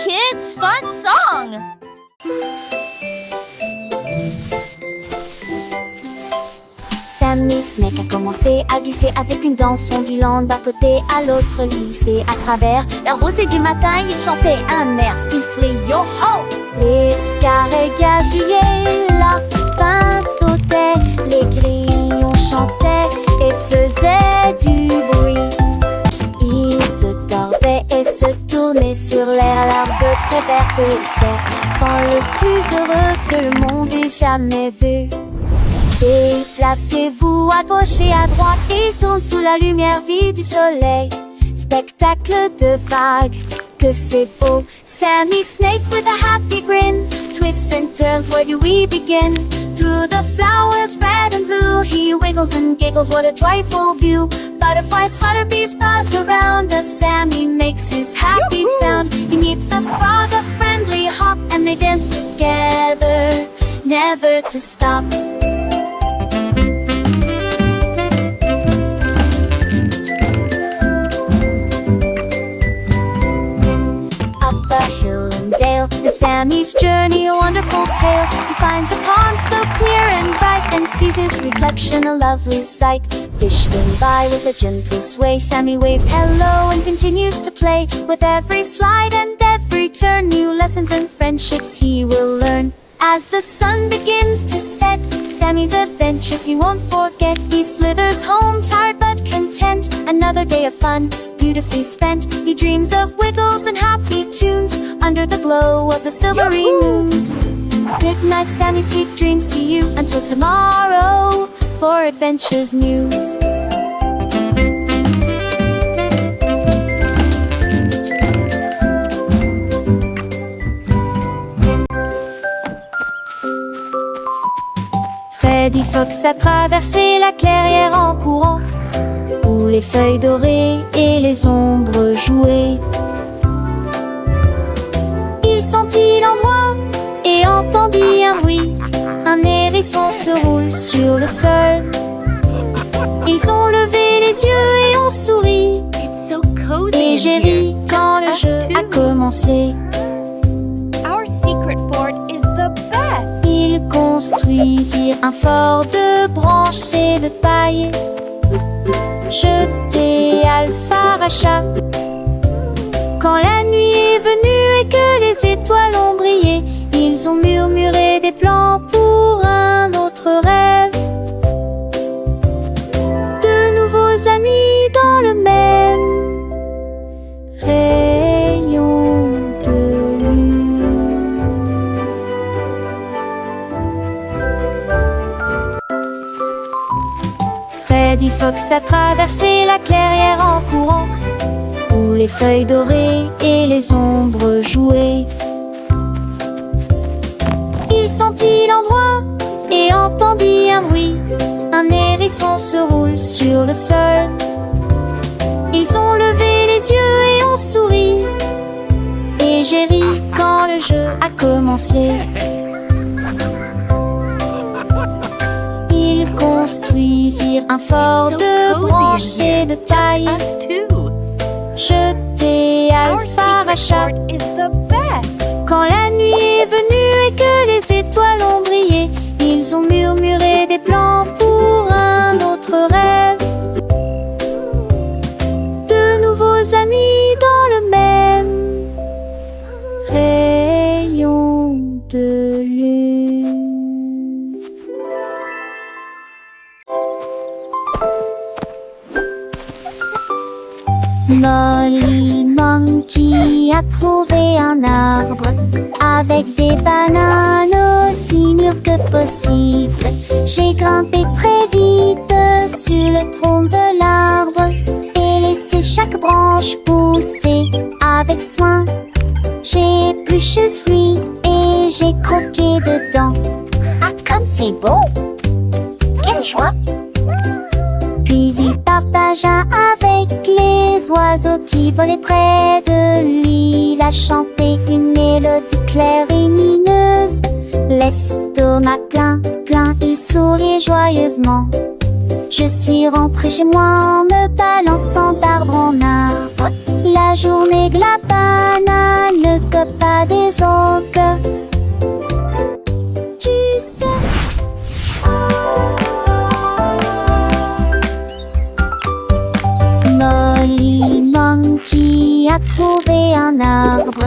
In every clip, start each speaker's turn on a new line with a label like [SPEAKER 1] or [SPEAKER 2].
[SPEAKER 1] kids, fun song!
[SPEAKER 2] Sammy Snake a commencé à glisser avec une danse ondulant d'un côté à l'autre lycée. À travers la rosée du matin, il chantait un air sifflé yo-ho. Les scarets gazouillaient, lapins sautaient, les grillons chantaient et faisaient du bruit. Ils se tordaient et se tournaient sur l'air, l'arbre très vert de serpent le plus heureux que le monde ait jamais vu. Déplacez-vous à gauche et à droite, il tourne sous la lumière vive du soleil. Spectacle de vagues, que c'est beau. Sammy Snake with a happy grin, twists and turns, where do we begin? To the flowers red and blue, he wiggles and giggles, what a joyful view. Butterflies flutter, bees buzz around as Sammy makes his happy sound. He meets a frog, a friendly hop, and they dance together, never to stop. And Sammy's journey a wonderful tale. He finds a pond so clear and bright, and sees his reflection a lovely sight. Fish swim by with a gentle sway. Sammy waves hello and continues to play. With every slide and every turn, new lessons and friendships he will learn. As the sun begins to set, Sammy's adventures he won't forget. He slithers home tired but content. Another day of fun, beautifully spent. He dreams of wiggles and happy tunes under the glow of the silvery moons. Good night, Sammy, sweet dreams to you. Until tomorrow, for adventures new. Freddy Fox a traversé la clairière en courant, où les feuilles dorées et les ombres jouaient. Il sentit l'endroit et entendit un bruit. Un hérisson se roule sur le sol. Ils ont levé les yeux et ont souri. Et j'ai ri quand le jeu a commencé. Ils construisirent un fort de branches et de paille. Jeté Alpharacha. Quand la nuit est venue et que les étoiles ont brillé, ils ont murmuré des plans pour un autre rêve. De nouveaux amis dans le même rayon de lune. Freddy Fox a traversé la clairière en courant, où les feuilles dorées et les ombres jouaient. Il sentit l'endroit et entendit un bruit. Un hérisson se roule sur le sol. Ils ont levé les yeux et ont souri. Et j'ai ri quand le jeu a commencé. Ils construisirent un fort de branches et de paille. Jeté Alpharacha. Quand la nuit est venue et que les étoiles ont brillé, ils ont murmuré des plans pour un autre rêve. De nouveaux amis dans le même rayon de lune. Molly Monkey a trouvé un arbre avec des bananes aussi mûres que possible. J'ai grimpé très vite sur le tronc de l'arbre et laissé chaque branche pousser avec soin. J'ai épluché le fruit et j'ai croqué dedans. Ah, comme c'est beau! Quelle joie! Puis il partagea avec les oiseaux qui volaient près de lui. Il a chanté une mélodie claire et lumineuse. L'estomac plein, il souriait joyeusement. Je suis rentrée chez moi en me balançant d'arbre en arbre. La journée de la banane copain des autres. Tu sais. Molly Monkey a trouvé un arbre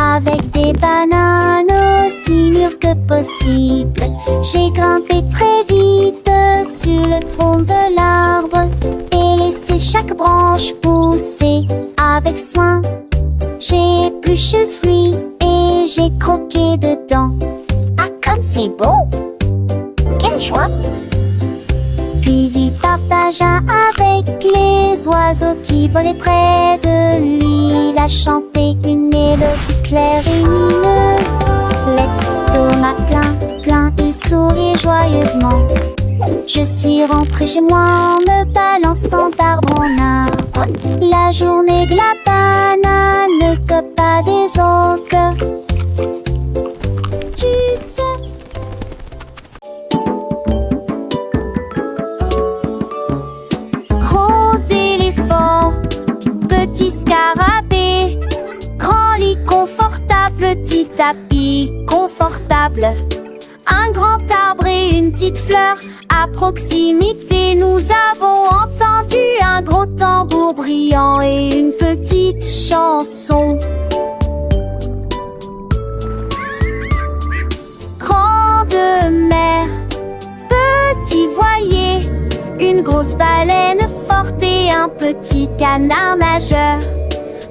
[SPEAKER 2] avec des bananes aussi mûres que possible. J'ai grimpé très vite sur le tronc de l'arbre et laissé chaque branche pousser avec soin. J'ai épluché le fruit et j'ai croqué dedans. Ah, comme c'est beau! Quelle joie! Puis il partagea avec les oiseaux qui volaient près de lui. Il a chanté une mélodie claire et lumineuse. L'estomac plein, il sourit joyeusement. Je suis rentrée chez moi en me balançant d'arbre en arbre. La journée de la banane, copain des autres. Tu sais. Petit scarabée, grand lit confortable, petit tapis confortable, un grand arbre et une petite fleur. À proximité, nous avons entendu un gros tambour brillant et une petite chanson. Grande mer, petit voilier, une grosse baleine forte et un petit canard nageur.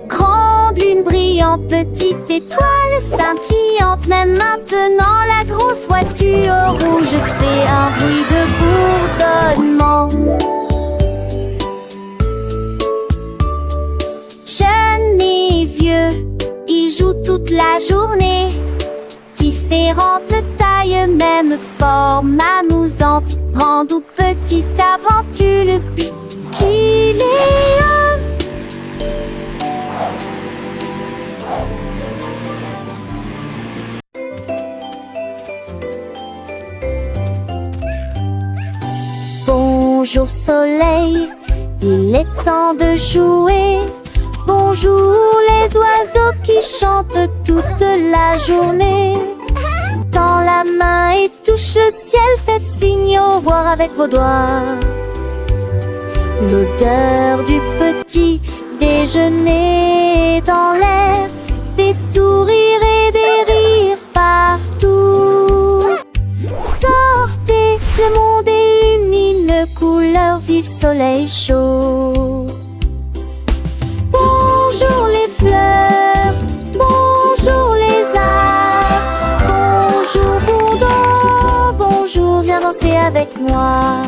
[SPEAKER 2] Grande lune brillante, petite étoile scintillante. Même maintenant la grosse voiture rouge fait un bruit de bourdonnement. Jeune et vieux, ils jouent toute la journée. Différentes tailles, même forme amusante. Grande ou petite aventure, le but qu'il est un. Bonjour soleil, il est temps de jouer. Bonjour les oiseaux qui chantent toute la journée. Tends la main et touche le ciel, faites signe au revoir avec vos doigts. L'odeur du petit déjeuner dans l'air, des sourires et des rires partout. Sortez, le monde est lumineux, couleur vive, soleil chaud. Bonjour les fleurs, bonjour les arbres, bonjour bourdon, bonjour, viens danser avec moi.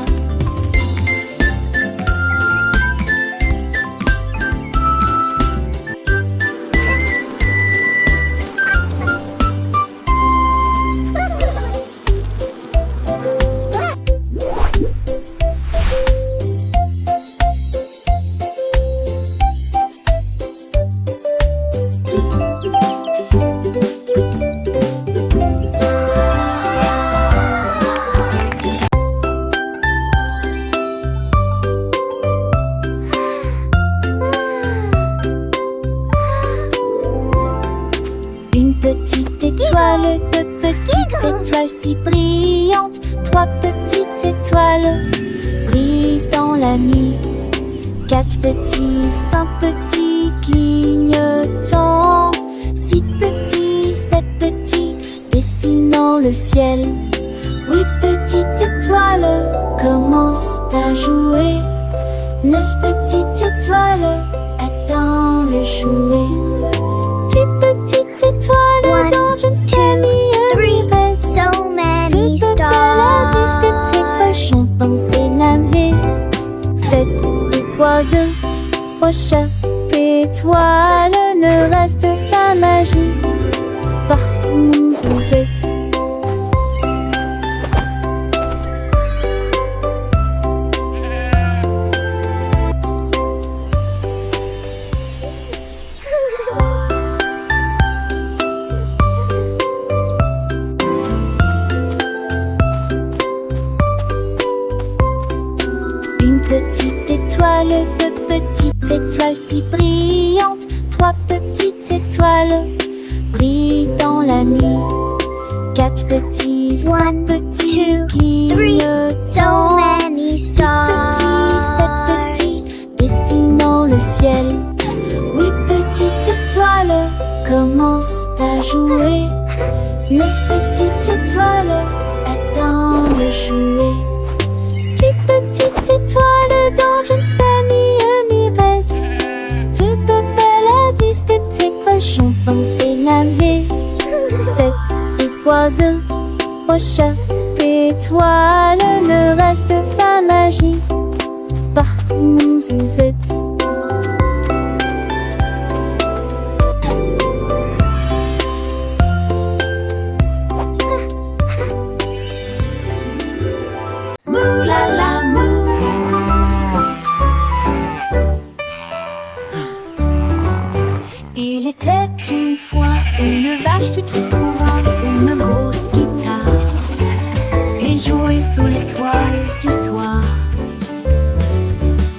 [SPEAKER 2] Petite étoile, deux petites étoiles si brillantes, trois petites étoiles brillent dans la nuit. Quatre petits, cinq petits clignotants, six petits, sept petits dessinant le ciel. Huit petites étoiles commencent à jouer. Neuf petites étoiles attendent le jouet. Petites étoiles dans une ciel
[SPEAKER 3] So many
[SPEAKER 2] Toutes
[SPEAKER 3] stars.
[SPEAKER 2] belles des précochons penser l'année. Cette étoile, prochaine étoile, ne reste pas magique partout où vous êtes. Petite étoile, deux petites étoiles si brillantes, trois petites étoiles brille dans la nuit. 4 petits, 5 petits clignotants.
[SPEAKER 3] So many stars.
[SPEAKER 2] 7 petits, dessinant le ciel. 8 petites étoiles commencent à jouer. 9 petites étoiles attendent de jouer. 10 petites étoiles dans une famille reste. De Babel à 10 des précochons pensent naver. 7 oiseaux, aux chats, étoiles, ne reste pas magie. Par mon Suzette. Moulala mou. Il était une fois une vache qui trouva une grosse guitare et jouait sous l'étoile du soir.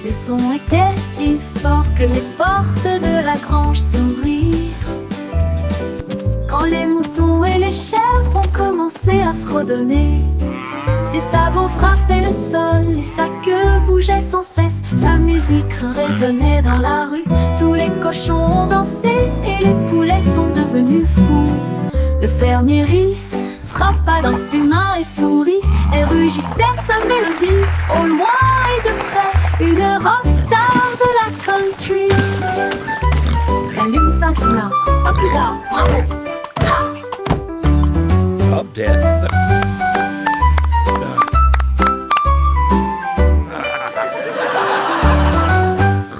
[SPEAKER 2] Le son était si fort que les portes de la grange s'ouvrirent. Quand les moutons et les chèvres ont commencé à fredonner, ses sabots frappaient le sol et sa queue bougeait sans cesse. Sa musique résonnait dans la rue. Tous les cochons ont dansé et les poulets sont devenus fous. Le fermier rit, frappa dans ses mains et sourit et rugissait sa mélodie. Au loin et de près, une rockstar de la country. La lune s'inclina, pas plus tard, bravo!
[SPEAKER 4] I'm dead.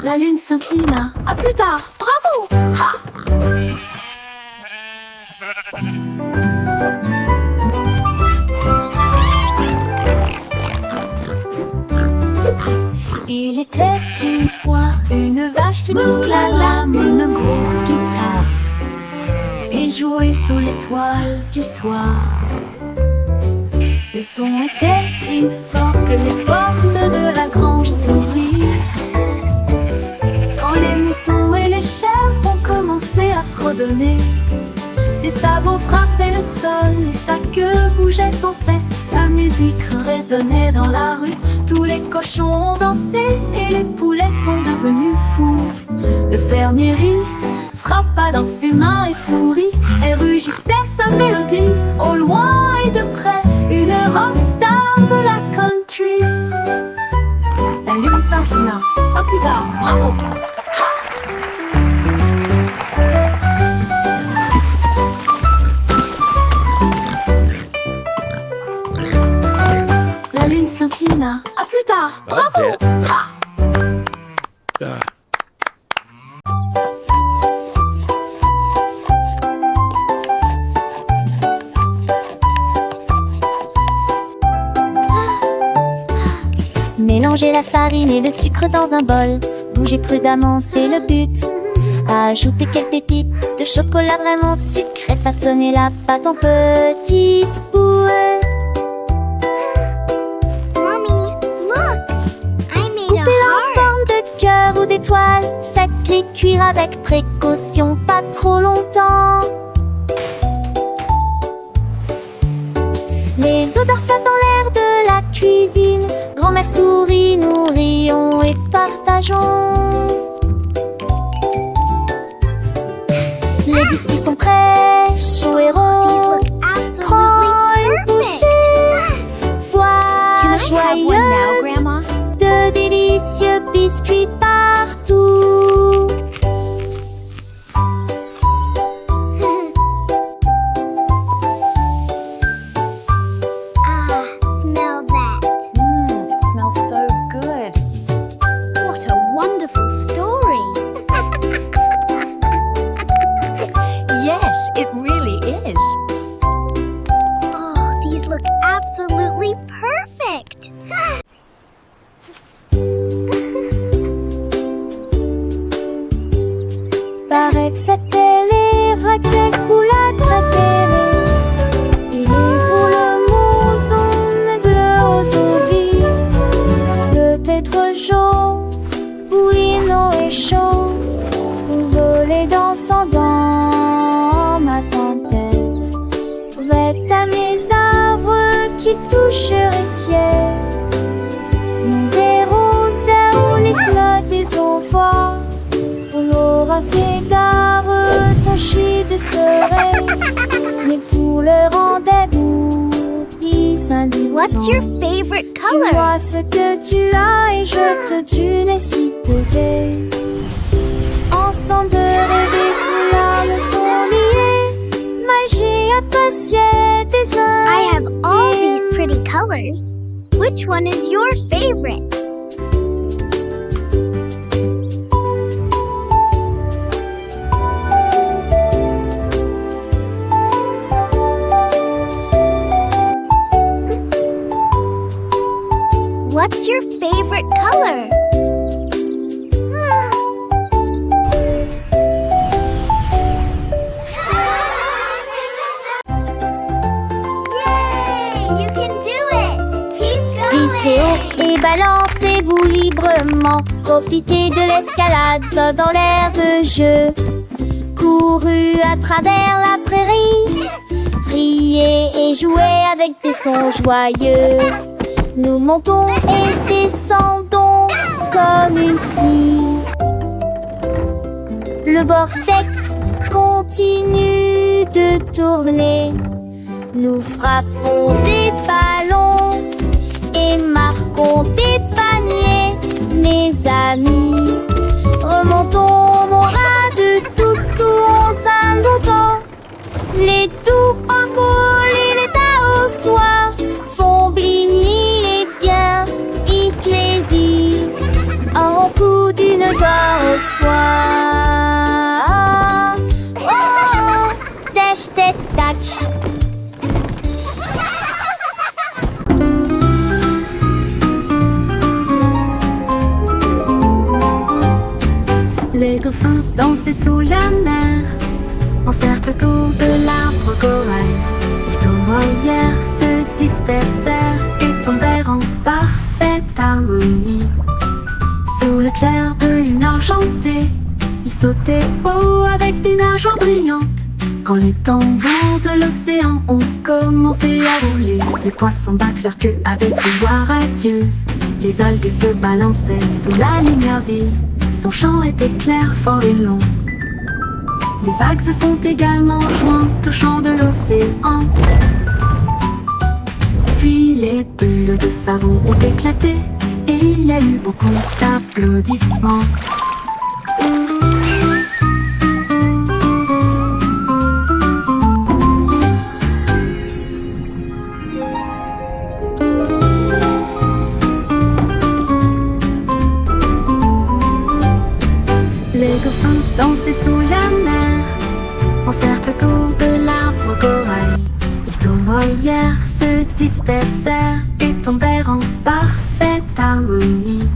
[SPEAKER 2] La lune s'inclina, à plus tard, bravo! Ha! Il était une fois une vache qui moulala, une grosse guitare et jouait sous l'étoile du soir. Le son était si fort que les portes de la grange s'ouvrirent. Quand les moutons et les chèvres ont commencé à fredonner, ses sabots frappaient le sol et sa queue bougeait sans cesse. Sa musique résonnait dans la rue. Tous les cochons ont dansé et les poulets sont devenus fous. Le fermier rit, frappa dans ses mains et sourit et rugissait sa mélodie. Au loin et de près, une rockstar de la country. La lune s'inclina, pas plus tard, bravo! La lune s'inclina, à plus tard, bravo! Mélangez la farine et le sucre dans un bol. Bougez prudemment, c'est le but. Ajoutez quelques pépites de chocolat vraiment sucré. Façonnez la pâte en petites boules.
[SPEAKER 3] Mommy, look! I made
[SPEAKER 2] Coupez-la en
[SPEAKER 3] a heart.
[SPEAKER 2] forme de cœur ou d'étoile. Faites-les cuire avec précaution, pas trop longtemps. Les odeurs flottent dans l'air de la cuisine. Grand-mère sourit, nous rions et partageons. Les biscuits sont prêts, chauds et
[SPEAKER 3] These
[SPEAKER 2] ronds.
[SPEAKER 3] look
[SPEAKER 2] Prends une
[SPEAKER 3] absolutely
[SPEAKER 2] bouchée.
[SPEAKER 3] perfect.
[SPEAKER 2] Voix
[SPEAKER 3] Can I have one now,
[SPEAKER 2] joyeuse
[SPEAKER 3] Grandma?
[SPEAKER 2] de délicieux biscuits partout.
[SPEAKER 3] Ah, smell that.
[SPEAKER 1] It smells so good.
[SPEAKER 3] What a wonderful story.
[SPEAKER 1] Yes, it really is.
[SPEAKER 3] Oh, these look absolutely perfect.
[SPEAKER 2] Paraît que c'était les recettes coulades préférées. Et pour le mousson bleu aux oublis. Peut-être jaune, bouillon et chaud. Vous olez dansant dans ma qui toucherait ciel. Non des roses ou les slots des envois. On aura fait gare franchi de soleil. Mais pour le rendez-vous, ils indiquent.
[SPEAKER 3] What's your favorite
[SPEAKER 2] Tu
[SPEAKER 3] color?
[SPEAKER 2] vois ce que tu as et je te tue s'y poser. Ensemble de rêver où l'âme sont liées. Magie appréciée des
[SPEAKER 3] I have all these pretty colors. Which one is your favorite? What's your favorite color? Yay! You can do it! Keep going!
[SPEAKER 2] Glissez haut et balancez-vous librement. Profitez de l'escalade dans l'air de jeu. Courez à travers la prairie. Riez et jouez avec des sons joyeux. Nous montons et descendons comme une scie. Le vortex continue de tourner. Nous frappons des ballons et marquons des paniers, mes amis. Remontons mon rat de tous sous un bouton. Les doux encours et les tas au soir font bligner les biens ecclésies. En coup d'une gloire au soir. Oh, oh, dash, tac, tac.
[SPEAKER 4] Les dauphins dansaient sous la mer, en cercle autour de l'arbre corail. Les tournoyères se dispersèrent et tombèrent en parfaite harmonie. Sous le clair de lune argentée, ils sautaient haut avec des nageoires brillantes. Quand les tambours de l'océan ont commencé à rouler, les poissons battent leur queue avec une voix radieuse. Les algues se balançaient sous la lumière vive. Son chant était clair, fort et long. Les vagues se sont également jointes au chant de l'océan. Puis les bulles de savon ont éclaté et il y a eu beaucoup d'applaudissements. Les dauphins dansaient sous la mer, en cercle autour de l'arbre corail. Les tournoyères se dispersèrent et tombèrent en parfaite harmonie.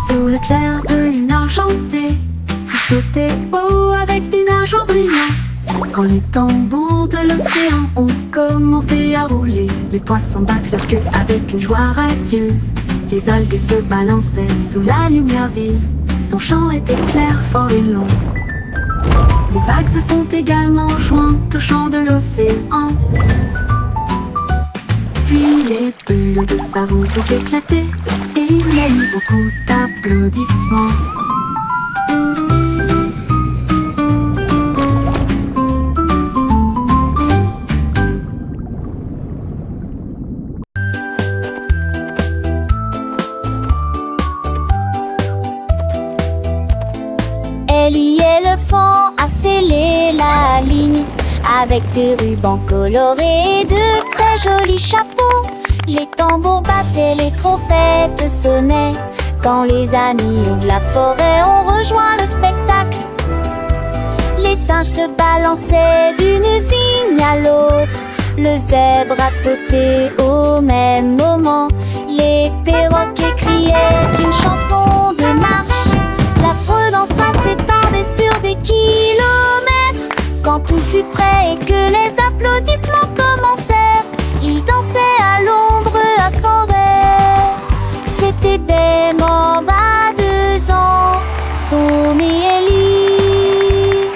[SPEAKER 4] Sous le clair de lune argentée, ils sautaient haut avec des nageoires brillantes. Quand les tambours de l'océan ont commencé à rouler, les poissons battent leur queue avec une joie radieuse. Les algues se balançaient sous la lumière vive. Son chant était clair, fort et long. Les vagues se sont également jointes au chant de l'océan. Puis les bulles de savon ont éclaté et il y a eu beaucoup d'applaudissements.
[SPEAKER 2] Ellie éléphant a scellé la ligne avec des rubans colorés et de très jolis chapeaux. Les tambours battaient, les trompettes sonnaient quand les amis de la forêt ont rejoint le spectacle. Les singes se balançaient d'une vigne à l'autre. Le zèbre a sauté au même moment. Les perroquets criaient une chanson de marche. L'affreux danse s'étendait sur des kilomètres. Quand tout fut prêt et que les applaudissements commencèrent, il dansait à l'ombre à son rêve. C'était Bemba à 2 ans, Somi et Ellie.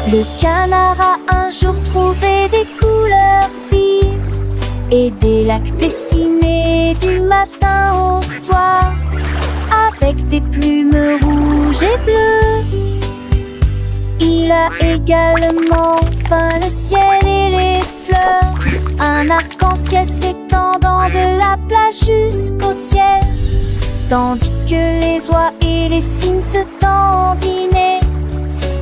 [SPEAKER 2] Le canard a un jour trouvé des couleurs vives et des lacs dessinés du matin au soir avec des plumes rouges et bleues. Il a également peint le ciel et les fleurs, un arc-en-ciel s'étendant de la plage jusqu'au ciel, tandis que les oies et les cygnes se dandinaient.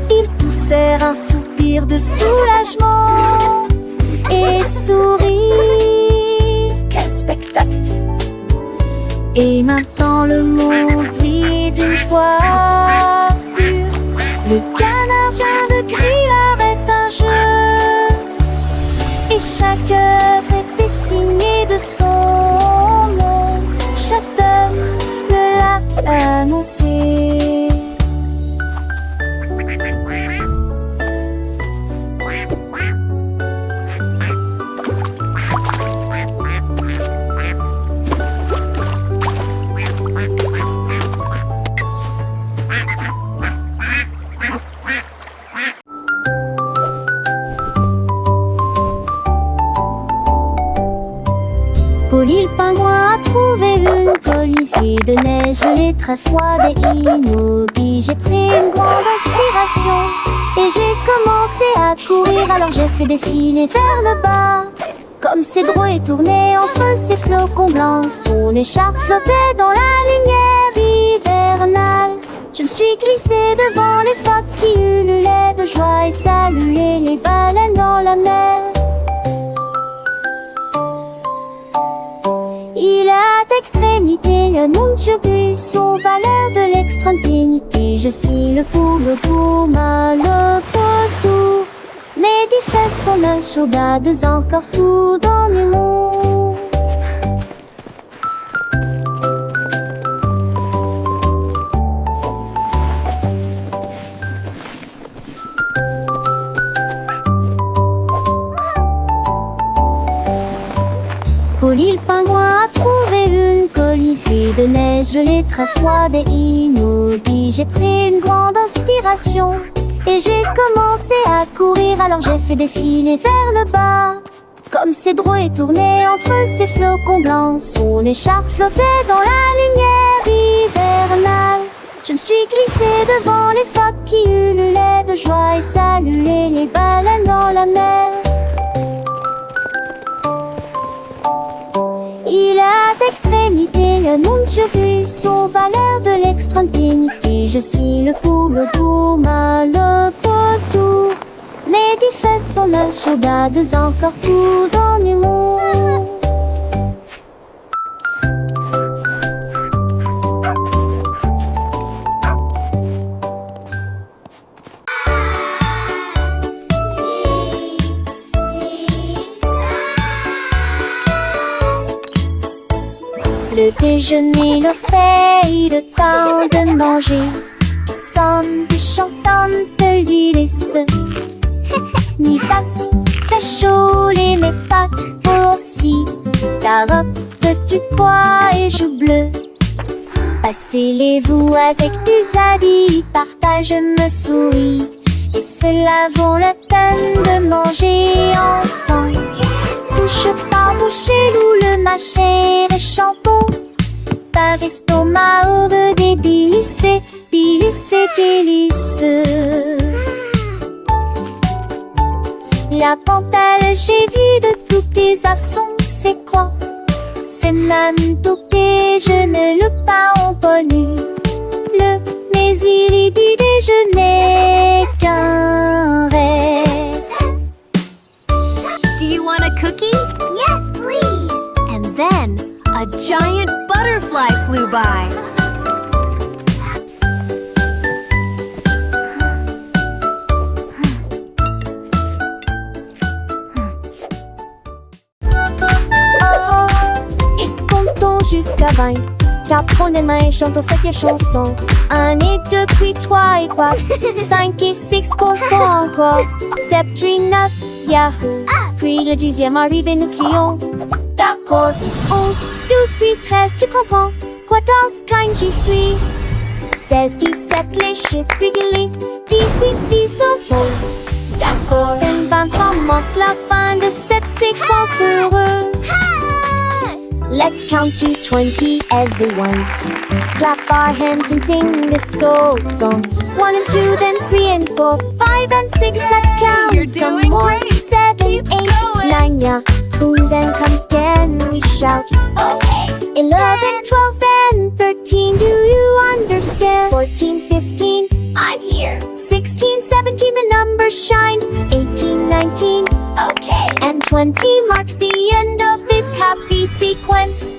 [SPEAKER 2] Ils poussèrent un soupir de soulagement et sourirent. Quel spectacle! Et maintenant le monde vit d'une joie pure. Le canard vient de crier arrête un jeu, et chaque œuvre était signée de son nom. Chef d'œuvre le l'a annoncé. Polly le pingouin a trouvé une colifie de neige gelée très froide et immobile. J'ai pris une grande inspiration et j'ai commencé à courir. Alors j'ai fait défiler vers le bas, comme Cédro est tourné entre ses flocons blancs. Son écharpe flottait dans la lumière hivernale. Je me suis glissée devant les phoques qui ululaient de joie et saluaient les baleines dans la mer. Il a d'extrémité un nom turgus aux valeurs de l'extrême pénité. Je suis le poule pour mal le potou. Les 10 fesses sont un chaudades encore tout dans le monde. Polly le pingouin a trouvé une colifie de neige gelée très froide et immobile. J'ai pris une grande inspiration et j'ai commencé à courir. Alors j'ai fait défiler vers le bas, comme Cédro est tourné entre ses flocons blancs. Son écharpe flottait dans la lumière hivernale. Je me suis glissée devant les phoques qui ululaient de joie et saluaient les baleines dans la mer. Il a d'extrémité un nom turgus aux valeurs de l'extrême pénité. Je suis le poule pour mal le potou. Les 10 fesses sont la chaudades encore tout dans le monde. Le déjeuner, le paye, le temps de manger. Sandwich chantante de l'hélice. Ni sas, cacholes, les pâtes aussi. Carottes, du pois et joues bleues. Passez-les-vous avec du zadi, partage me sourit. Et cela vaut la peine de manger ensemble. Bouche par bouche, loup le mâcher et champon. Pas l'estomac au des délices, délices. La pantale, j'ai vu de tous tes assons, c'est quoi? C'est même tout déjeuner, le pain empoisonné. Mais il est du déjeuner qu'un rêve.
[SPEAKER 1] Do you want a cookie?
[SPEAKER 3] Yes, please.
[SPEAKER 1] And then a giant butterfly flew by.
[SPEAKER 2] Et comptons jusqu'à 20. T'apprends les mains et chantons cette chanson. 1 et 2 puis 3 et 4. 5 et 6 comptons encore. 7 puis 9, yahoo. Puis le 10e arrive et nous crions. D'accord. 11, 12 puis 13, tu comprends. 14, 15, j'y suis. 16, 17, les chiffres réguliers. 18, 19, D'accord, et maintenant marque la fin de cette séquence heureuse. Let's count to 20, everyone. Clap our hands and sing this old song. 1 and 2, then 3 and 4, 5 and 6. Let's count
[SPEAKER 1] You're
[SPEAKER 2] some
[SPEAKER 1] doing
[SPEAKER 2] more.
[SPEAKER 1] great.
[SPEAKER 2] 7,
[SPEAKER 1] Keep
[SPEAKER 2] 8,
[SPEAKER 1] going.
[SPEAKER 2] 9, yeah. Boom, then comes 10. We shout. Okay. 11, 12, and 13. Do you understand? 14, 15. I'm here. 16, 17. The numbers shine. 18, 19. Okay. And 20 marks the end of this happy sequence.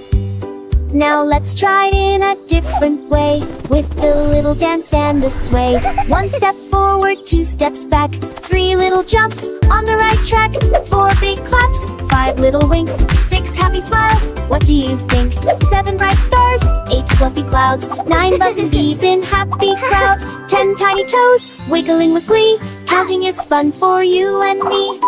[SPEAKER 2] Now let's try it in a different way, with the little dance and the sway. 1 step forward, 2 steps back, 3 little jumps on the right track, 4 big claps, 5 little winks, 6 happy smiles. What do you think? 7 bright stars, 8 fluffy clouds, 9 buzzing bees in happy crowds, 10 tiny toes wiggling with glee. Counting is fun for you and me.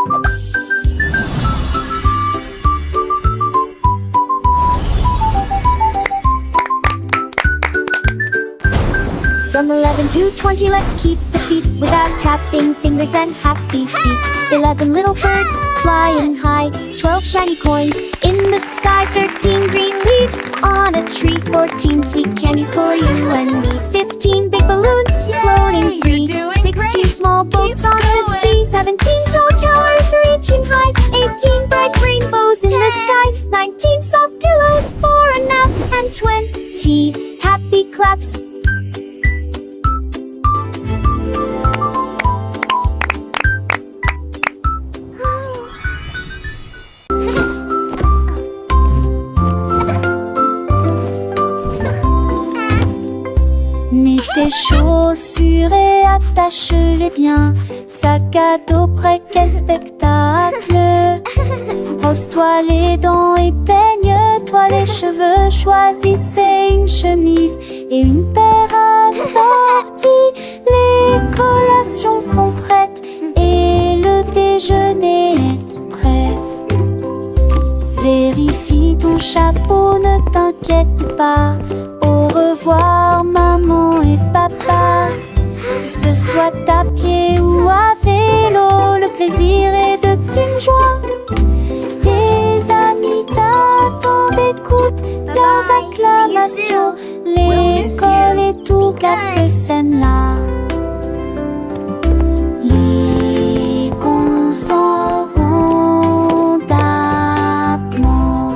[SPEAKER 2] From 11 to 20, let's keep the beat without tapping fingers and happy feet. 11 little birds flying high, 12 shiny coins in the sky, 13 green leaves on a tree, 14 sweet candies for you and me, 15 big balloons floating free,
[SPEAKER 1] you're doing
[SPEAKER 2] 16
[SPEAKER 1] great.
[SPEAKER 2] small boats
[SPEAKER 1] Keep
[SPEAKER 2] on the
[SPEAKER 1] going.
[SPEAKER 2] sea, 17 tall towers reaching high, 18 bright rainbows in the sky, 19 soft pillows for a nap, and 20 happy claps. Mets tes chaussures et attache-les bien. Sac à dos prêt, quel spectacle. Brosse-toi les dents et peigne-toi les cheveux. Choisissez une chemise et une paire assorties. Les collations sont prêtes et le déjeuner est prêt. Vérifie ton chapeau, ne t'inquiète pas. Au revoir maman et papa. Que ce soit à pied ou à vélo, le plaisir est de une joie. Tes amis t'attendent, écoute leurs acclamations. L'école est tout la scène là. Les cons s'en vont d'abord.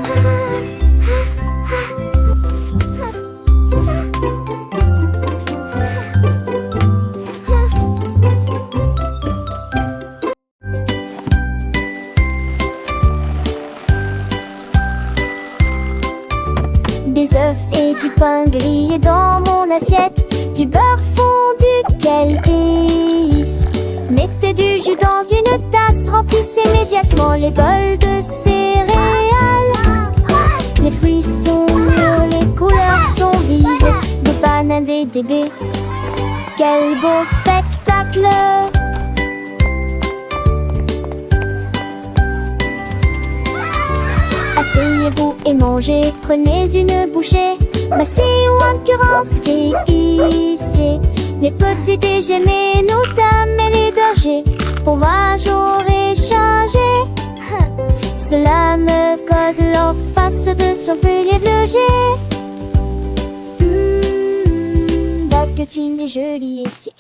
[SPEAKER 2] Des œufs et du pain grillé dans mon assiette, du beurre fondu, quel délice. Mettez du jus dans une tasse, remplissez immédiatement les bols de céréales. Les fruits sont mûrs, les couleurs sont vives, des bananes et des baies. Quel beau spectacle! Asseyez-vous et mangez, prenez une bouchée. Massez ou incurancez, ici. Les petits déjeuners, nos dames et les bergers. Pour moi j'aurais changé. Cela me code en face de son pilier de loger. Baguettine et jolie ici.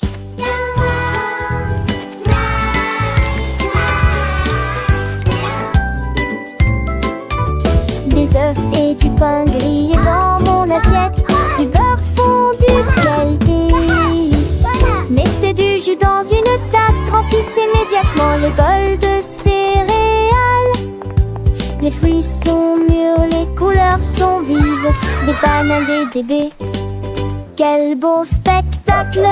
[SPEAKER 2] Des œufs et du pain grillé dans mon assiette, du beurre fondu, quel délice. Mettez du jus dans une tasse, remplissez immédiatement les bols de céréales. Les fruits sont mûrs, les couleurs sont vives, des bananes et des baies. Quel beau spectacle!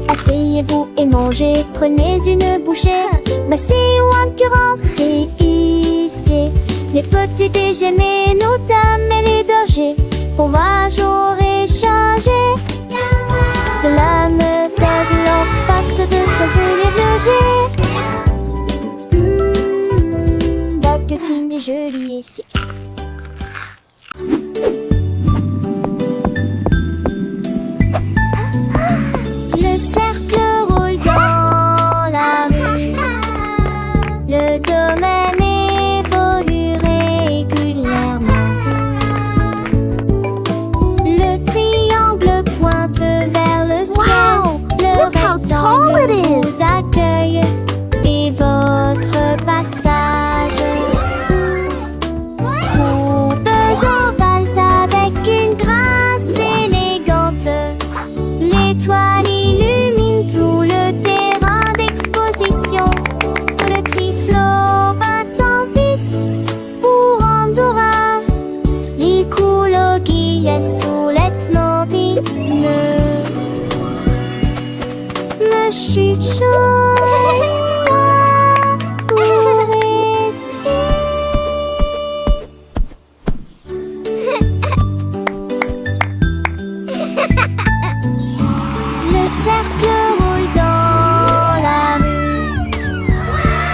[SPEAKER 2] Asseyez-vous et mangez, prenez une bouchée. Massez ou incurancez, ici. Les petits déjeuners, nos dames et les bergers. Pour moi j'aurais changé. Cela me code en face de son pilier de loger. Baguettine et jolie ici. coquillets sous les nobines me chuchotent pour rester. Le cercle roule dans la rue,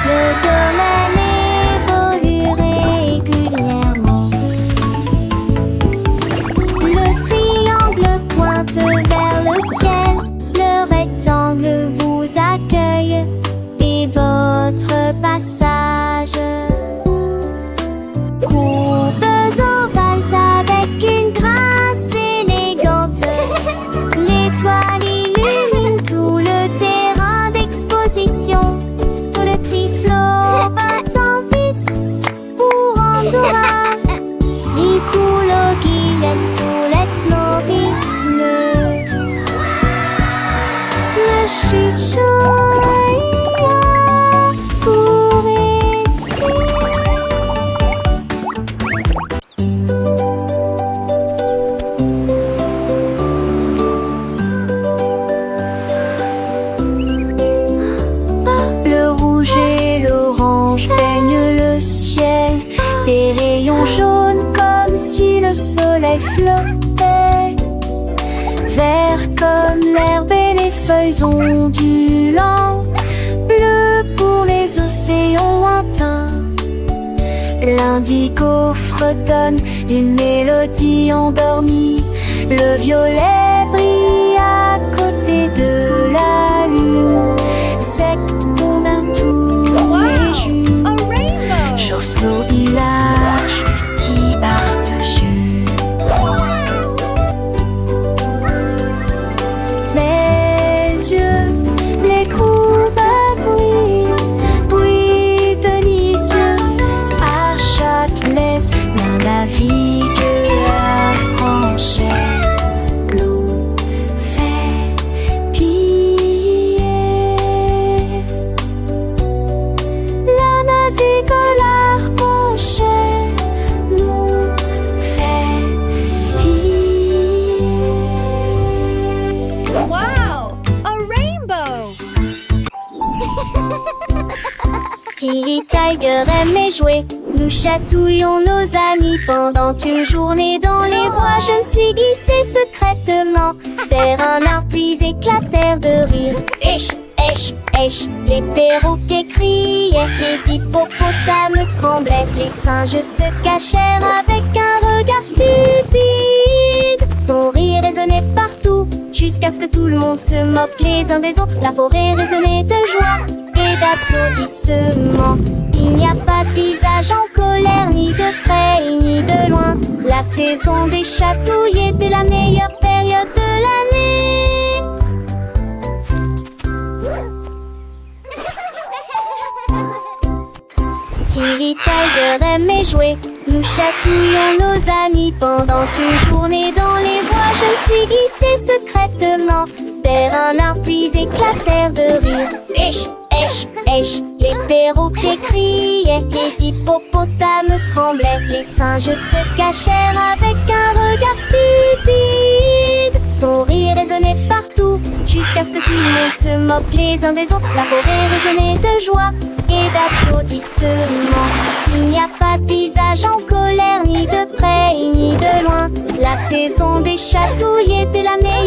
[SPEAKER 2] le domaine évolue régulièrement. Le triangle pointe vers le ciel, le rectangle vous accueille et votre passage. Courbes ovales avec une grâce élégante, l'étoile illumine tout le terrain d'exposition. Le triflot bat en vis pour Andorra, il coule au guillet sous les nobines me chuchote pour rester. Le rouge et l'orange peignent le ciel, des rayons jaunes comme si le soleil flottait, vert comme l'herbe et les feuilles ondulantes, bleu pour les océans lointains. L'indigo fredonne une mélodie endormie, le violet brille à côté de la lune, secte d'un tous les jours.
[SPEAKER 1] A rainbow!
[SPEAKER 2] Chausseau, village, stibarte, les yeux, les courbes brillent délicieux. À Châtelet, l'un navigue à Franchet, nous fait piller. La navigue à Franchet, nous fait piller.
[SPEAKER 1] Wow! A rainbow!
[SPEAKER 2] Tilly Tiger aimait jouer, nous chatouillons nos amis pendant une journée dans les bois. Je me suis glissée secrètement vers un arbre puis éclatèrent de rire. Esh, esh, esh, les perroquets criaient, les hippopotames tremblaient, les singes se cachèrent avec un regard stupide. Son rire résonnait partout, jusqu'à ce que tout le monde se moque les uns des autres. La forêt résonnait de joie et d'applaudissements. Il n'y a pas de visage en colère, ni de près ni de loin. La saison des chatouilles était la meilleure période de l'année. Tilly Tiger aimait jouer, nous chatouillons nos amis pendant une journée dans les bois. Je me suis glissée secrètement vers un arbre puis éclatèrent de rire. Esh, esh, esh, les perroquets criaient, les hippopotames tremblaient, les singes se cachèrent avec un regard stupide. Son rire résonnait partout, jusqu'à ce que tout le monde se moque les uns des autres. La forêt résonnait de joie et d'applaudissements. Il n'y a pas de visage en colère, ni de près ni de loin. La saison des chatouilles était la meilleure